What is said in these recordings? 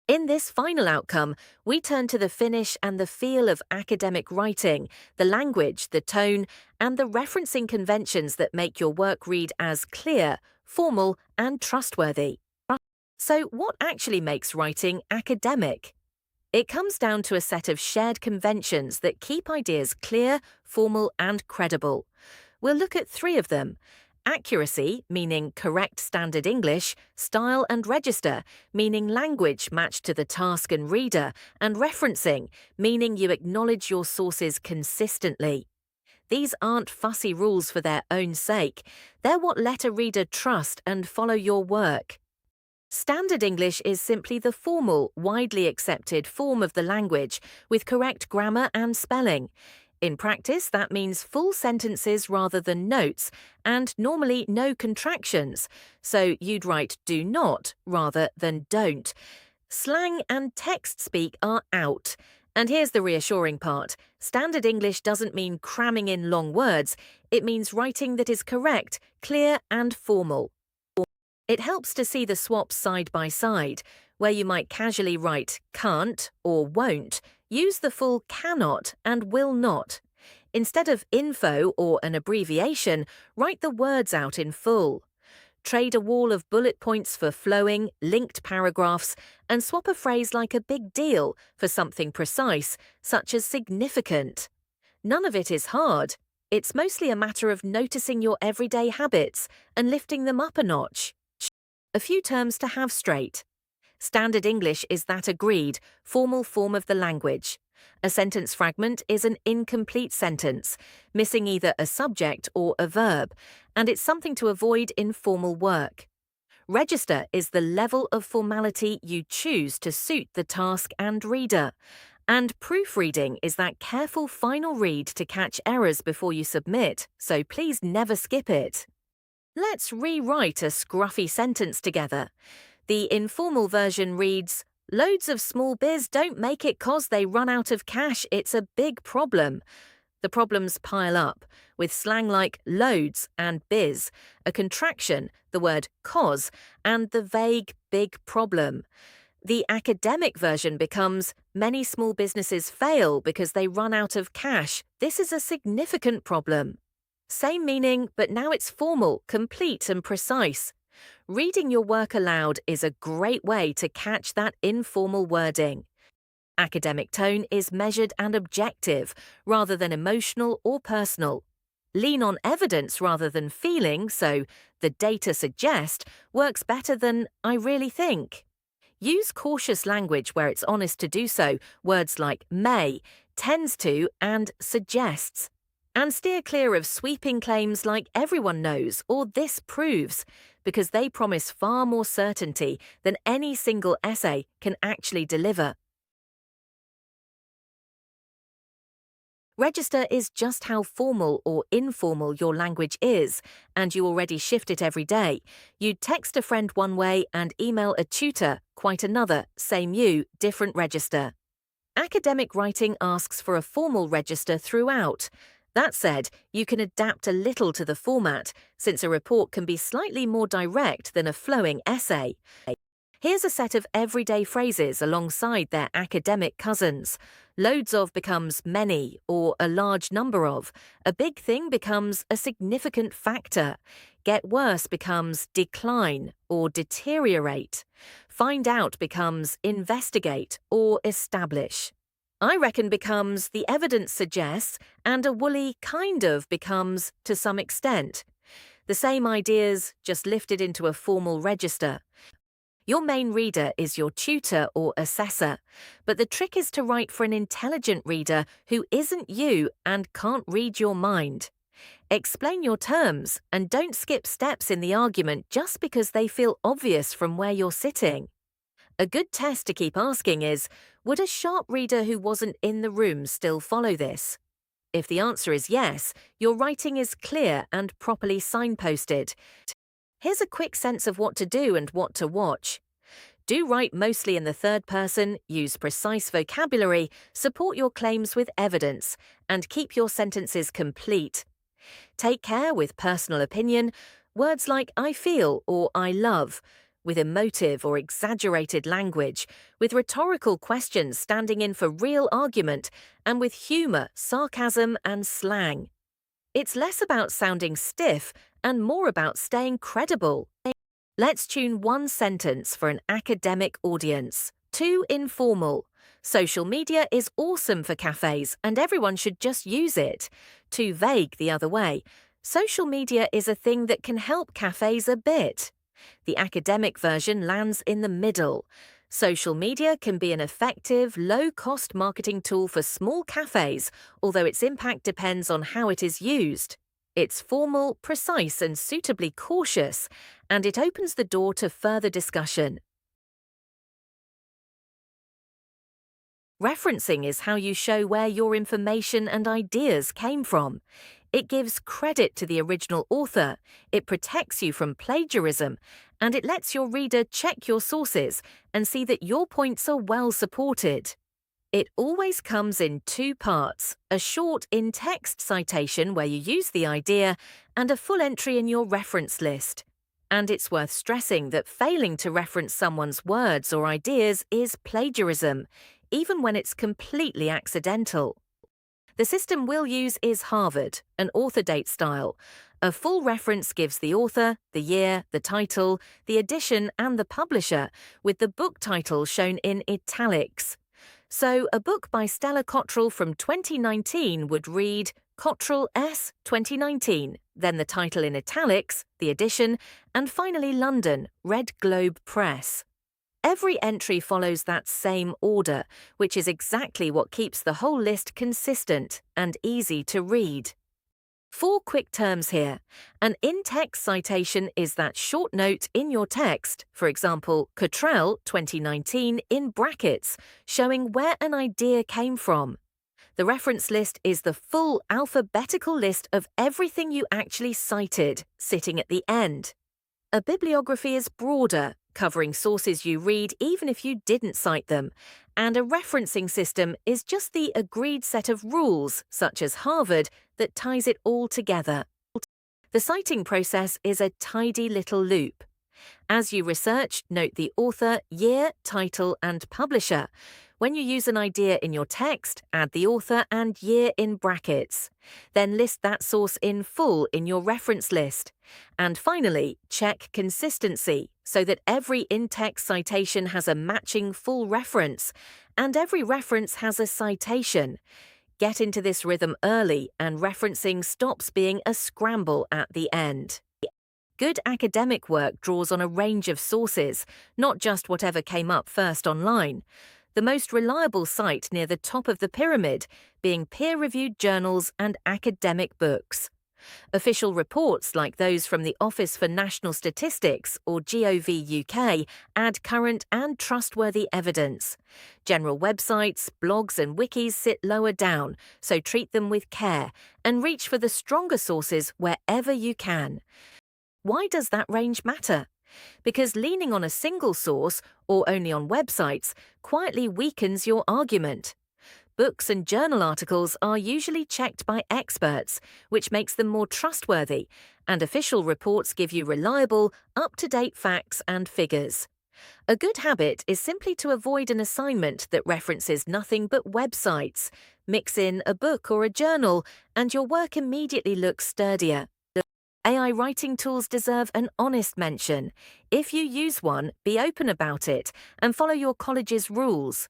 In this final outcome, we turn to the finish and the feel of academic writing, the language, the tone, and the referencing conventions that make your work read as clear, formal, and trustworthy. So, what actually makes writing academic? It comes down to a set of shared conventions that keep ideas clear, formal, and credible. We'll look at three of them. Accuracy, meaning correct standard English, style and register, meaning language matched to the task and reader, and referencing, meaning you acknowledge your sources consistently. These aren't fussy rules for their own sake. They're what let a reader trust and follow your work. Standard English is simply the formal, widely accepted form of the language, with correct grammar and spelling. In practice, that means full sentences rather than notes, and normally no contractions. So you'd write do not rather than don't. Slang and text speak are out. And here's the reassuring part. Standard English doesn't mean cramming in long words. It means writing that is correct, clear, and formal. It helps to see the swaps side by side. Where you might casually write can't or won't, use the full cannot and will not. Instead of info or an abbreviation, write the words out in full. Trade a wall of bullet points for flowing, linked paragraphs, and swap a phrase like a big deal for something precise, such as significant. None of it is hard. It's mostly a matter of noticing your everyday habits and lifting them up a notch. A few terms to have straight. Standard English is that agreed, formal form of the language. A sentence fragment is an incomplete sentence, missing either a subject or a verb, and it's something to avoid in formal work. Register is the level of formality you choose to suit the task and reader. And proofreading is that careful final read to catch errors before you submit, so please never skip it. Let's rewrite a scruffy sentence together. The informal version reads, "Loads of small biz don't make it 'cause they run out of cash. It's a big problem." The problems pile up, with slang like loads and biz, a contraction, the word 'cause, and the vague big problem. The academic version becomes, "Many small businesses fail because they run out of cash. This is a significant problem." Same meaning, but now it's formal, complete, and precise. Reading your work aloud is a great way to catch that informal wording. Academic tone is measured and objective, rather than emotional or personal. Lean on evidence rather than feeling, so "the data suggest" works better than "I really think." Use cautious language where it's honest to do so, words like may, tends to, and suggests. And steer clear of sweeping claims like "everyone knows" or "this proves," because they promise far more certainty than any single essay can actually deliver. Register is just how formal or informal your language is, and you already shift it every day. You'd text a friend one way and email a tutor quite another, same you, different register. Academic writing asks for a formal register throughout. That said, you can adapt a little to the format, since a report can be slightly more direct than a flowing essay. Here's a set of everyday phrases alongside their academic cousins. Loads of becomes many or a large number of. A big thing becomes a significant factor. Get worse becomes decline or deteriorate. Find out becomes investigate or establish. I reckon becomes the evidence suggests, and a woolly kind of becomes to some extent. The same ideas, just lifted into a formal register. Your main reader is your tutor or assessor, but the trick is to write for an intelligent reader who isn't you and can't read your mind. Explain your terms and don't skip steps in the argument just because they feel obvious from where you're sitting. A good test to keep asking is, would a sharp reader who wasn't in the room still follow this? If the answer is yes, your writing is clear and properly signposted. Here's a quick sense of what to do and what to watch. Do write mostly in the third person, use precise vocabulary, support your claims with evidence, and keep your sentences complete. Take care with personal opinion, words like "I feel" or "I love." with emotive or exaggerated language, with rhetorical questions standing in for real argument, and with humour, sarcasm, and slang. It's less about sounding stiff and more about staying credible. Let's tune one sentence for an academic audience. Too informal. Social media is awesome for cafes and everyone should just use it. Too vague the other way. Social media is a thing that can help cafes a bit. The academic version lands in the middle. Social media can be an effective, low-cost marketing tool for small cafes, although its impact depends on how it is used. It's formal, precise, and suitably cautious, and it opens the door to further discussion. Referencing is how you show where your information and ideas came from. It gives credit to the original author, it protects you from plagiarism, and it lets your reader check your sources and see that your points are well supported. It always comes in two parts, a short in-text citation where you use the idea and a full entry in your reference list. And it's worth stressing that failing to reference someone's words or ideas is plagiarism, even when it's completely accidental. The system we'll use is Harvard, an author date style. A full reference gives the author, the year, the title, the edition, and the publisher, with the book title shown in italics. So, a book by Stella Cottrell from 2019 would read Cottrell S. 2019, then the title in italics, the edition, and finally London, Red Globe Press. Every entry follows that same order, which is exactly what keeps the whole list consistent and easy to read. 4 quick terms here. An in-text citation is that short note in your text, for example, Cottrell 2019 in brackets, showing where an idea came from. The reference list is the full alphabetical list of everything you actually cited, sitting at the end. A bibliography is broader, covering sources you read even if you didn't cite them, and a referencing system is just the agreed set of rules, such as Harvard, that ties it all together. The citing process is a tidy little loop. As you research, note the author, year, title, and publisher. When you use an idea in your text, add the author and year in brackets. Then list that source in full in your reference list. And finally, check consistency so that every in-text citation has a matching full reference, and every reference has a citation. Get into this rhythm early, and referencing stops being a scramble at the end. Good academic work draws on a range of sources, not just whatever came up first online. The most reliable site near the top of the pyramid being peer-reviewed journals and academic books. Official reports like those from the Office for National Statistics, or GOV UK, add current and trustworthy evidence. General websites, blogs and wikis sit lower down, so treat them with care and reach for the stronger sources wherever you can. Why does that range matter? Because leaning on a single source, or only on websites, quietly weakens your argument. Books and journal articles are usually checked by experts, which makes them more trustworthy, and official reports give you reliable, up-to-date facts and figures. A good habit is simply to avoid an assignment that references nothing but websites. Mix in a book or a journal, and your work immediately looks sturdier. AI writing tools deserve an honest mention. If you use one, be open about it and follow your college's rules.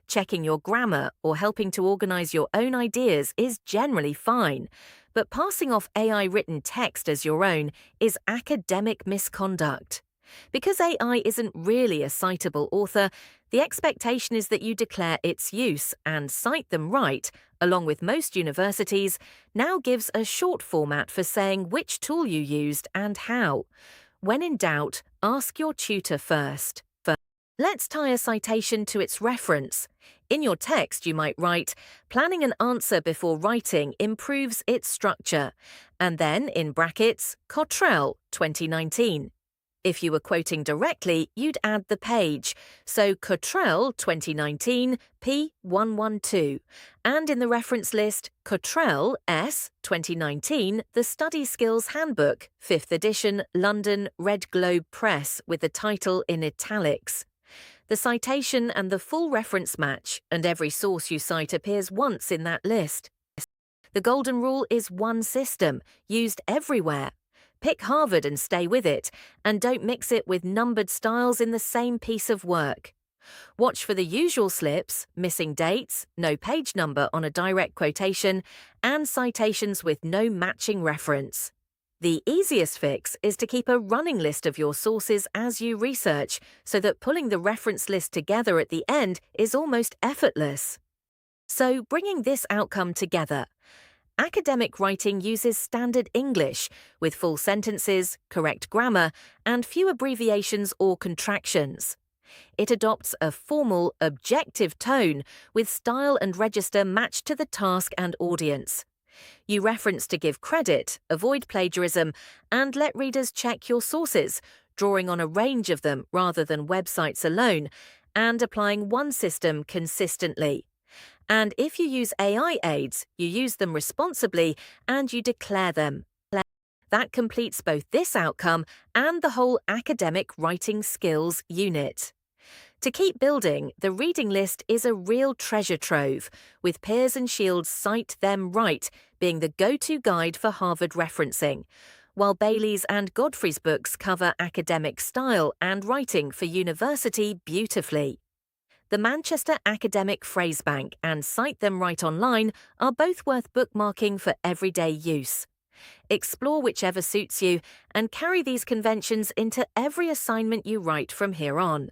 Checking your grammar or helping to organize your own ideas is generally fine, but passing off AI-written text as your own is academic misconduct. Because AI isn't really a citable author, the expectation is that you declare its use and cite them right, along with most universities, now gives a short format for saying which tool you used and how. When in doubt, ask your tutor first. Let's tie a citation to its reference. In your text, you might write, planning an answer before writing improves its structure, and then, in brackets, Cottrell, 2019. If you were quoting directly, you'd add the page, so Cottrell 2019 P112, and in the reference list, Cottrell S 2019 The Study Skills Handbook, 5th edition, London, Red Globe Press, with the title in italics. The citation and the full reference match, and every source you cite appears once in that list. The golden rule is one system, used everywhere. Pick Harvard and stay with it, and don't mix it with numbered styles in the same piece of work. Watch for the usual slips, missing dates, no page number on a direct quotation, and citations with no matching reference. The easiest fix is to keep a running list of your sources as you research, so that pulling the reference list together at the end is almost effortless. So, bringing this outcome together, academic writing uses standard English, with full sentences, correct grammar, and few abbreviations or contractions. It adopts a formal, objective tone, with style and register matched to the task and audience. You reference to give credit, avoid plagiarism, and let readers check your sources, drawing on a range of them rather than websites alone, and applying one system consistently. And if you use AI aids, you use them responsibly and you declare them. That completes both this outcome and the whole academic writing skills unit. To keep building, the reading list is a real treasure trove, with Pears and Shields' Cite Them Right being the go-to guide for Harvard referencing, while Bailey's and Godfrey's books cover academic style and writing for university beautifully. The Manchester Academic Phrase Bank and Cite Them Right Online are both worth bookmarking for everyday use. Explore whichever suits you and carry these conventions into every assignment you write from here on.